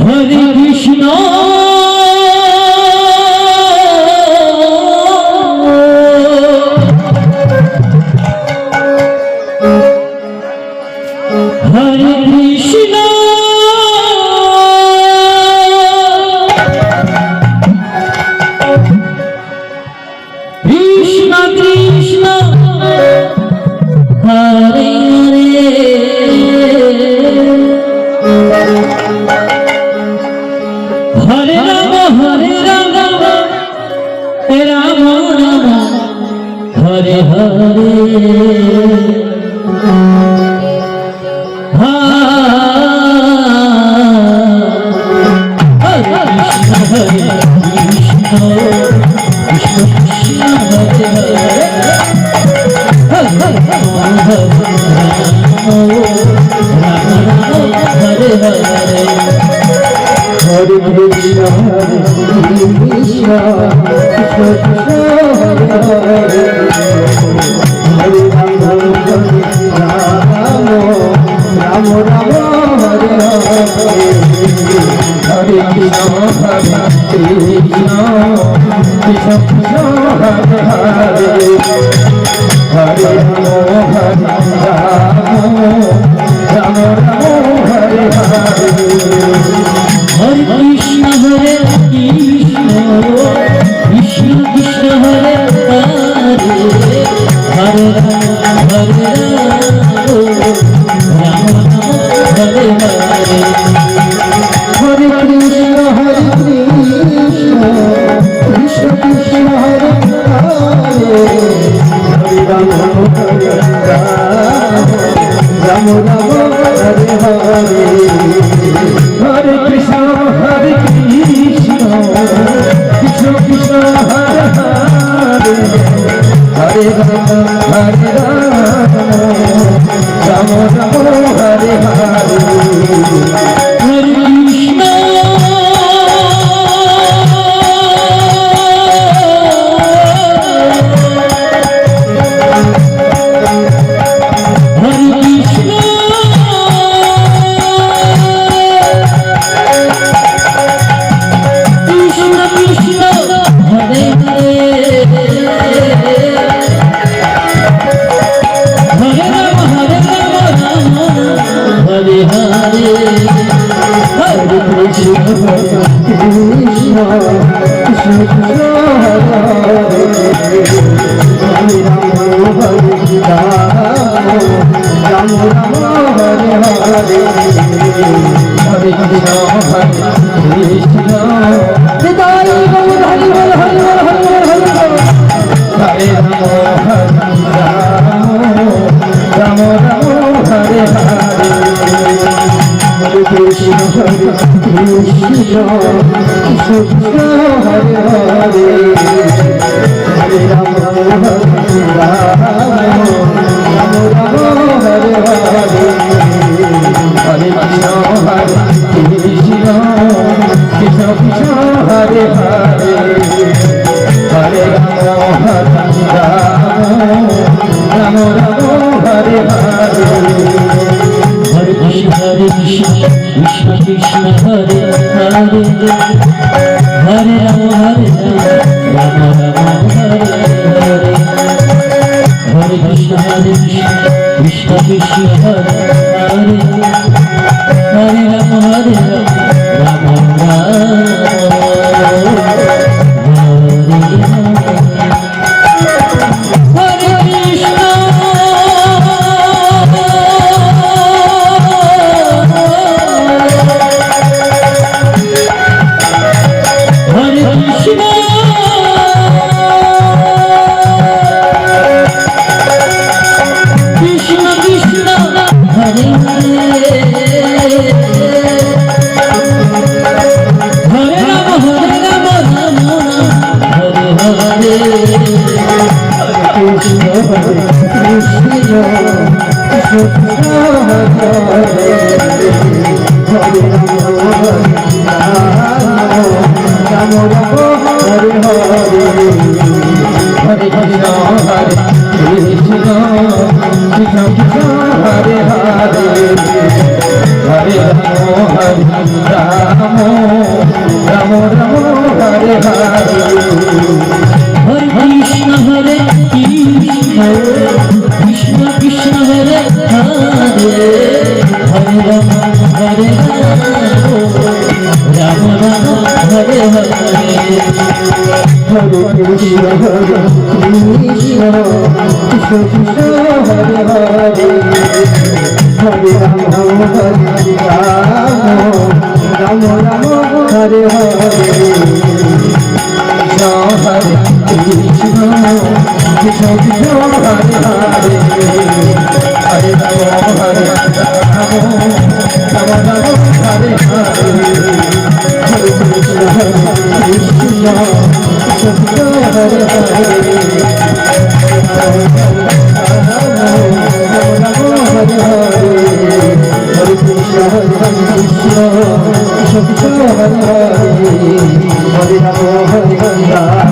Hare Krishna Hare Krishna Krishna Krishna Hare Hare Hare Ram Ram Ram Hare Hare Hare Krishna, Hare Krishna, Krishna Krishna, Hare Hare, Hare Rama, Hare Rama, Rama Rama, Hare Hare, Hare Krishna, Hare Krishna, Krishna Krishna, Hare Hare, Hare Rama, Hare Rama, Rama Rama, Hare Hare. Hare Krishna Hare Krishna Krishna Krishna Hare Hare Hare Rama Hare Rama Hare Hare Hare Krishna Hare Krishna Krishna Krishna Hare Hare Hare Rama Hare Rama Rama Hare Hare Hare Krishna Hare Krishna Krishna Krishna Hare Hare Hare Rama Hare Rama Rama Hare Hare Hare Krishna Krishna Krishna Ram Ram Ram Hare Hare Hare Krishna Hare Krishna Krishna Krishna Hare Hare Hare Ram Hare Ram Ram Hare Hare Hare Krishna Hare Krishna Krishna Krishna Hare Hare Hare Ram Hare Ram Ram Ram Hare Hare Hare Krishna Krishna Krishna Hare Hare Hare Ram Hare Ram Ram Ram Hare Hare Hare Krishna Hare Krishna Krishna Hare Hare Hare Krishna Hare Krishna Krishna Krishna Hare Hare Hare Ram Hare Ram